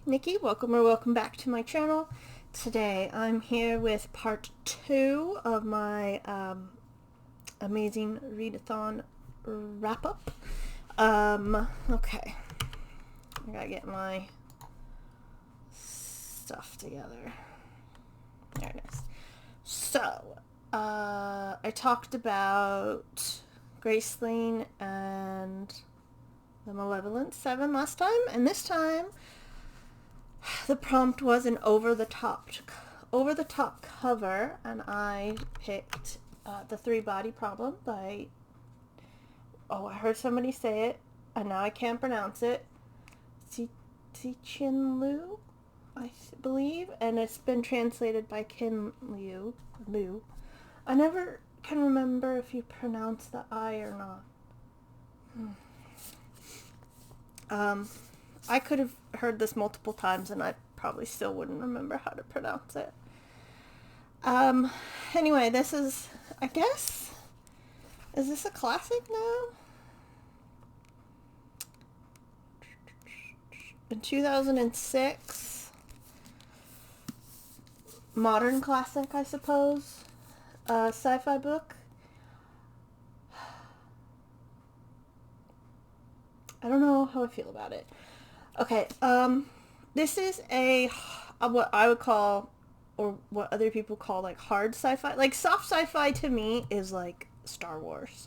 Nikki. Welcome back to my channel. Today I'm here with part 2 of my amazing readathon wrap-up. Okay. I gotta get my stuff together. There it is. So, I talked about Graceling and the Malevolent 7 last time, and this time the prompt was an over-the-top cover, and I picked The Three Body Problem by, I heard somebody say it, and now I can't pronounce it, Cixin Liu, I believe, and it's been translated by Kin Liu. I never can remember if you pronounce the I or not. I could have heard this multiple times and I probably still wouldn't remember how to pronounce it. Anyway, this is, I guess, is this a classic now? In 2006, modern classic, I suppose, sci-fi book. I don't know how I feel about it. Okay, this is what I would call, or what other people call, like, hard sci-fi. Like, soft sci-fi to me is like Star Wars.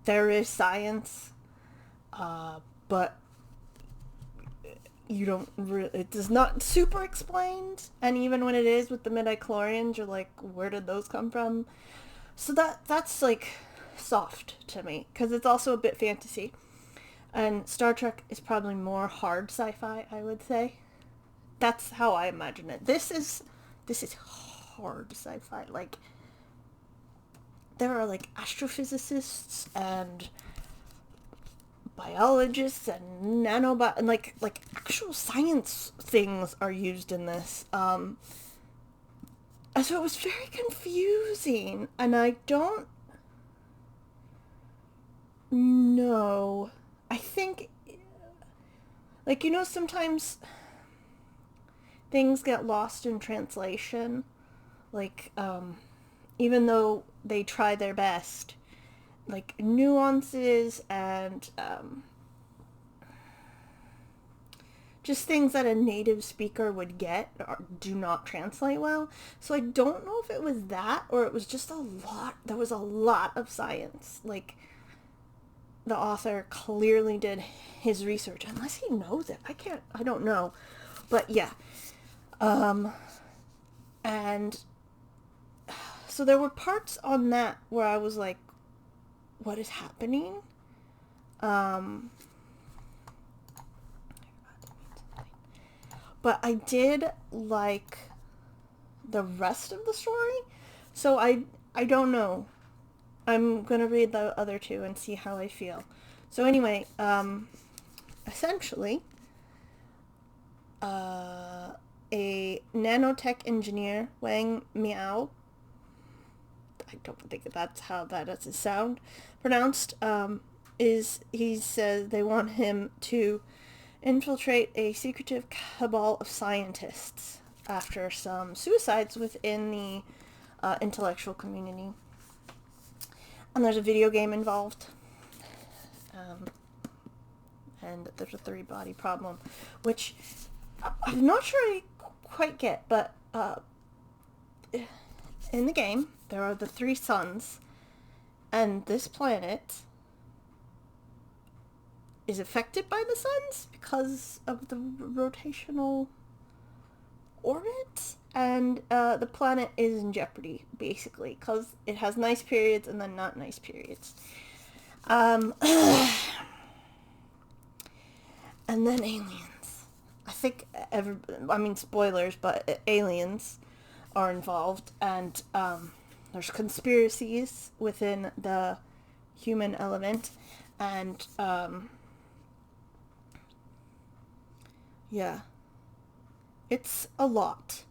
There is science, but you don't really, it is not super explained, and even when it is with the midichlorians, you're like, where did those come from? So that's like soft to me, because it's also a bit fantasy. And Star Trek is probably more hard sci-fi, I would say. That's how I imagine it. This is hard sci-fi. Like, there are like astrophysicists and biologists and and like actual science things are used in this. So it was very confusing, and I don't know. I think, like, sometimes things get lost in translation. Like, even though they try their best, like, nuances and, just things that a native speaker would get do not translate well. So I don't know if it was that, or it was just there was a lot of science. Like, the author clearly did his research, unless he knows it. I don't know. But yeah. And so there were parts on that where I was like, what is happening? But I did like the rest of the story. So I don't know. I'm going to read the other two and see how I feel. So anyway, essentially, a nanotech engineer, Wang Miao, I don't think that's how that is sound pronounced, he says they want him to infiltrate a secretive cabal of scientists after some suicides within the intellectual community. And there's a video game involved. And there's a three-body problem, which I'm not sure I quite get, but in the game, there are the 3 suns, and this planet is affected by the suns because of the rotational orbit, and the planet is in jeopardy, basically, because it has nice periods and then not nice periods. And then aliens. I think spoilers, but aliens are involved, and there's conspiracies within the human element, and yeah. It's a lot.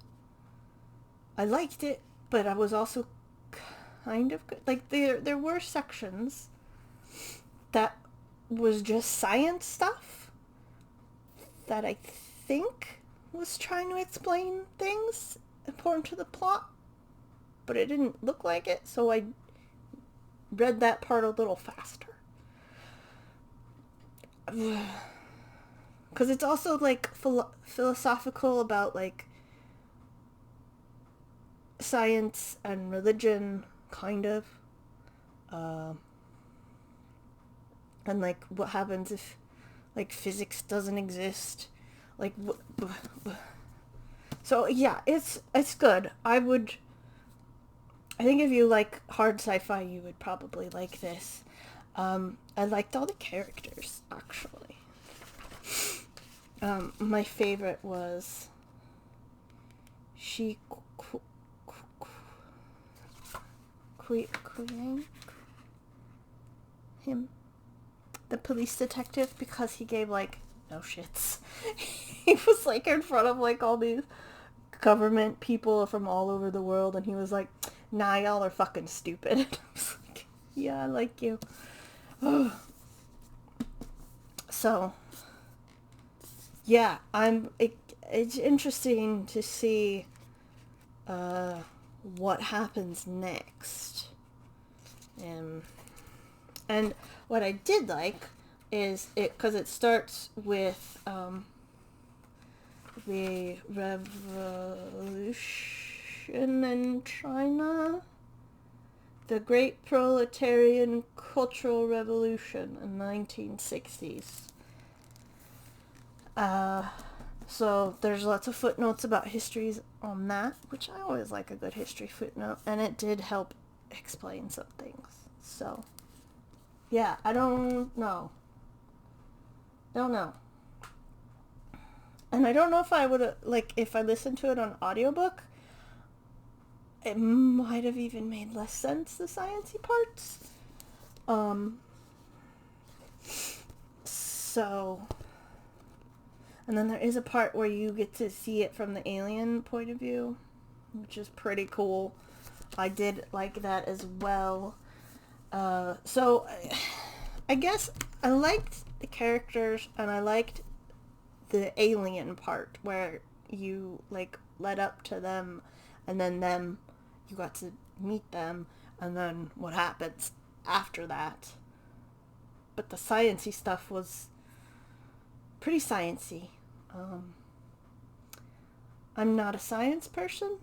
I liked it, but I was also kind of good. Like, there were sections that was just science stuff that I think was trying to explain things important to the plot, but it didn't look like it, so I read that part a little faster. Because it's also like philosophical about like science and religion, kind of. And like what happens if like physics doesn't exist, like so yeah, it's good. I think if you like hard sci-fi, you would probably like this. I liked all the characters, actually. My favorite was him, the police detective, because he gave like no shits. He was like in front of like all these government people from all over the world, and he was like, nah, y'all are fucking stupid. And I was like, yeah, I like you. So yeah, it's interesting to see what happens next. And what I did like is because it starts with the revolution in China, the Great Proletarian Cultural Revolution in the 1960s. So there's lots of footnotes about histories on that, which I always like a good history footnote, and it did help explain some things. So yeah, I don't know. And I don't know if I would like if I listened to it on audiobook, it might have even made less sense, the sciencey parts. So, and then there is a part where you get to see it from the alien point of view, which is pretty cool. I did like that as well. So I guess I liked the characters, and I liked the alien part where you like led up to them, and then you got to meet them, and then what happens after that. But the sciencey stuff was pretty sciencey. I'm not a science person.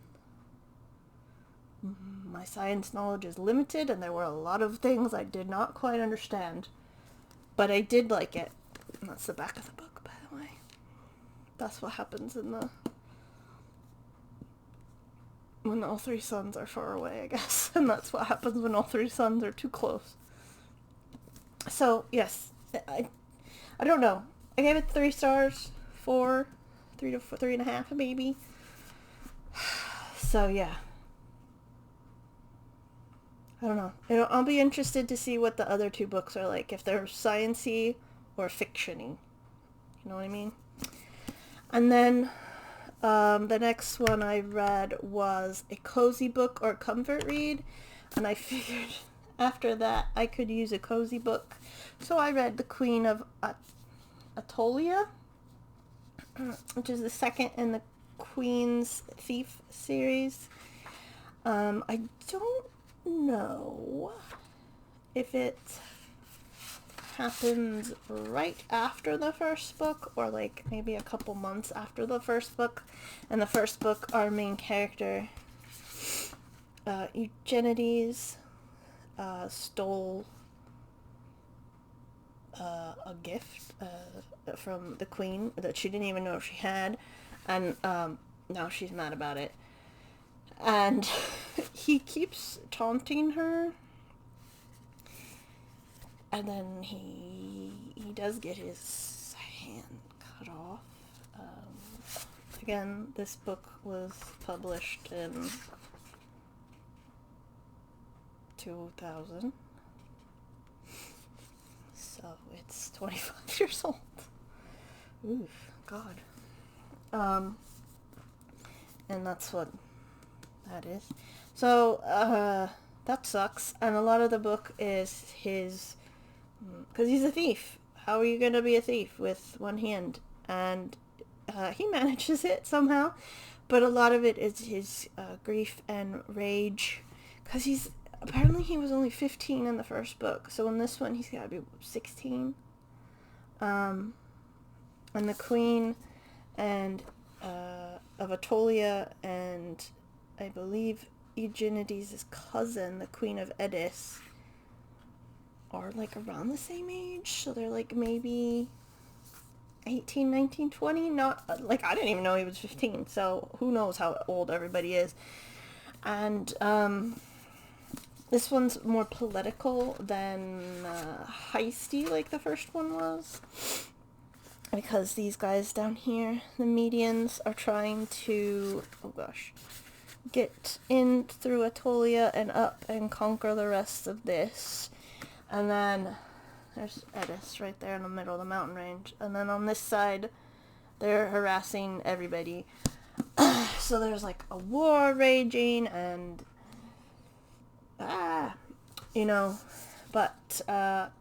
My science knowledge is limited, and there were a lot of things I did not quite understand. But I did like it. And that's the back of the book, by the way. That's what happens when all three suns are far away, I guess. And that's what happens when all three suns are too close. So, yes. I don't know. I gave it 3 stars. 4. 3 to 3.5 maybe. So, yeah. I don't know. I'll be interested to see what the other 2 books are like. If they're science-y or fiction-y. You know what I mean? And then the next one I read was a cozy book or comfort read. And I figured after that I could use a cozy book. So I read The Queen of Atolia, which is the second in the Queen's Thief series. I don't know if it happens right after the first book or like maybe a couple months after the first book. And the first book, our main character, Eugenides, stole a gift from the queen that she didn't even know she had, and now she's mad about it. And he keeps taunting her, and then he does get his hand cut off. Again, this book was published in 2000, so it's 25 years old. Oof, God. And that's what that is. So, that sucks. And a lot of the book is his, because he's a thief. How are you going to be a thief with one hand? And he manages it somehow, but a lot of it is his grief and rage, because apparently he was only 15 in the first book, so in this one he's got to be 16. And the queen and of Atolia and I believe Eugenides' cousin, the queen of Edis, are like around the same age, so they're like maybe 18, 19, 20. Not like, I didn't even know he was 15, so who knows how old everybody is. And this one's more political than heisty like the first one was, because these guys down here, the medians, are trying to, oh gosh, get in through Atolia and up and conquer the rest of this. And then there's Edis right there in the middle of the mountain range. And then on this side, they're harassing everybody. So there's like a war raging and, you know, but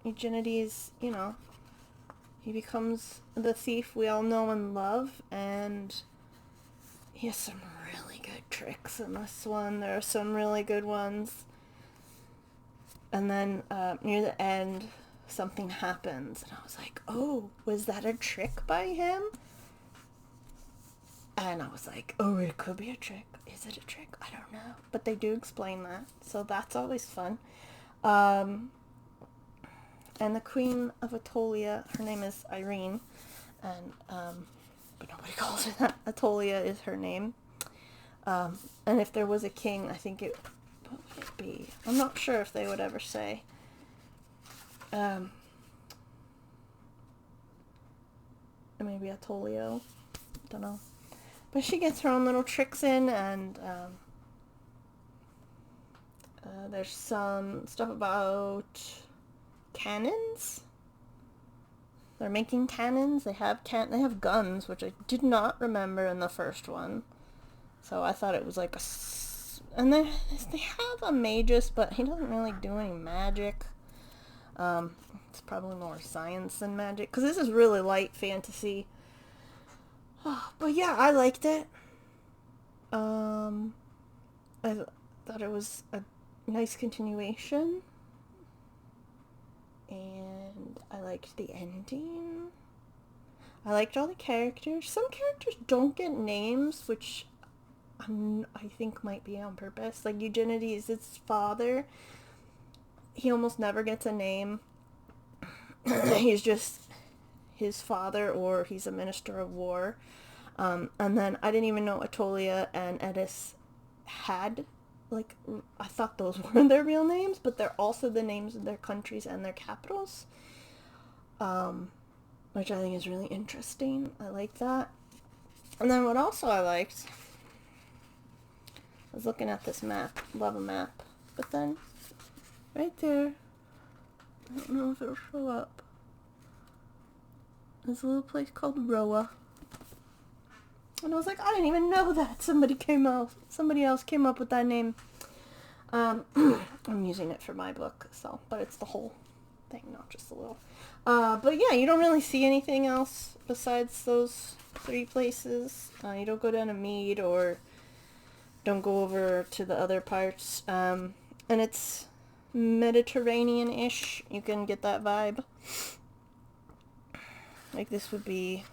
Eugenides, you know, he becomes the thief we all know and love, and he has some really good tricks in this one. There are some really good ones. And then near the end, something happens, and I was like, oh, was that a trick by him? And I was like, oh, it could be a trick. Is it a trick? I don't know. But they do explain that, so that's always fun. And the queen of Atolia, her name is Irene, and but nobody calls her that. Atolia is her name. And if there was a king, I think what would it be? I'm not sure if they would ever say. Maybe Atolio. Don't know. But she gets her own little tricks in, and there's some stuff about cannons. They're making cannons. They have guns, which I did not remember in the first one. So I thought it was like and they have a magus, but he doesn't really do any magic. It's probably more science than magic, because this is really light fantasy. But yeah, I liked it. I thought it was a nice continuation. And I liked the ending. I liked all the characters. Some characters don't get names, which I think might be on purpose. Like Eugenides, his father, he almost never gets a name. He's just his father, or he's a minister of war. And then I didn't even know Atolia and Edis had, like, I thought those were their real names, but they're also the names of their countries and their capitals, which I think is really interesting. I like that. And then what also I liked, I was looking at this map, love a map, but then right there, I don't know if it'll show up, there's a little place called Roa. And I was like, I didn't even know that. Somebody else came up with that name. I'm using it for my book, so, but it's the whole thing, not just a little. But yeah, you don't really see anything else besides those 3 places. You don't go down to Mead, or don't go over to the other parts. And it's Mediterranean-ish. You can get that vibe. Like, this would be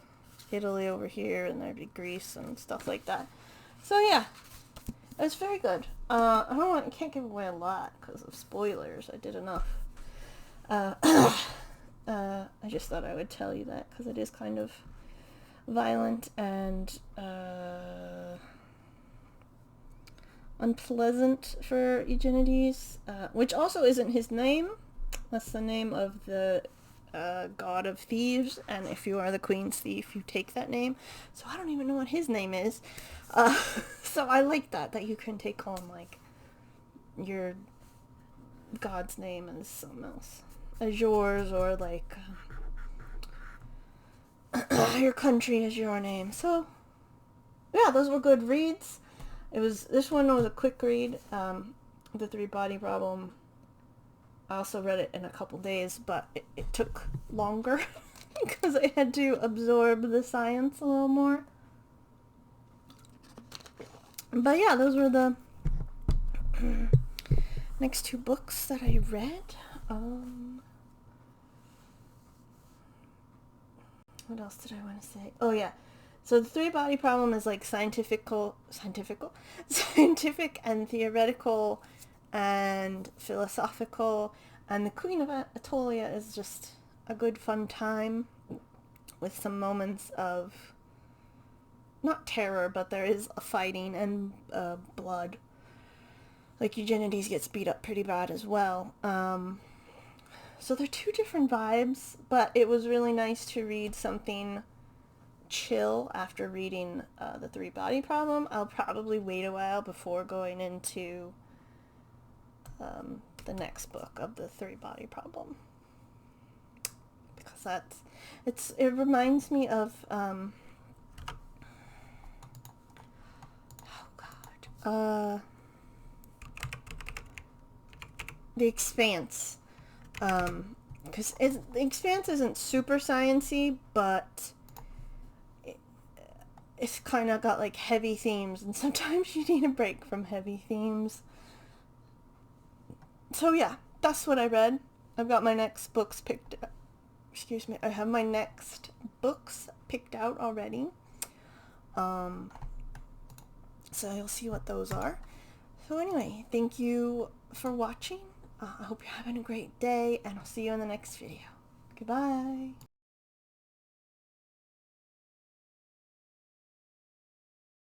Italy over here, and there'd be Greece and stuff like that. So yeah, it was very good. I can't give away a lot because of spoilers. I did enough. I just thought I would tell you that because it is kind of violent and unpleasant for Eugenides, which also isn't his name. That's the name of the god of thieves, and if you are the queen's thief, you take that name. So I don't even know what his name is. So I like that you can take on, like, your god's name and something else as yours, or like your country is your name. So yeah, those were good reads. This one was a quick read. The 3 Body Problem, I also read it in a couple days, but it took longer. because I had to absorb the science a little more. But yeah, those were the next two books that I read. What else did I want to say? Oh yeah. So the three-body problem is like scientific and theoretical and philosophical, and the Queen of Atolia is just a good fun time with some moments of not terror, but there is a fighting and blood. Like Eugenides gets beat up pretty bad as well. So they're two different vibes, but it was really nice to read something chill after reading the three-body problem. I'll probably wait a while before going into the next book of the three-body problem, because it reminds me of The Expanse, because The Expanse isn't super sciencey, but it's kind of got like heavy themes, and sometimes you need a break from heavy themes. So yeah, that's what I read. I've got my next books picked up. Excuse me, I have my next books picked out already. So you'll see what those are. So anyway, thank you for watching. I hope you're having a great day, and I'll see you in the next video. Goodbye.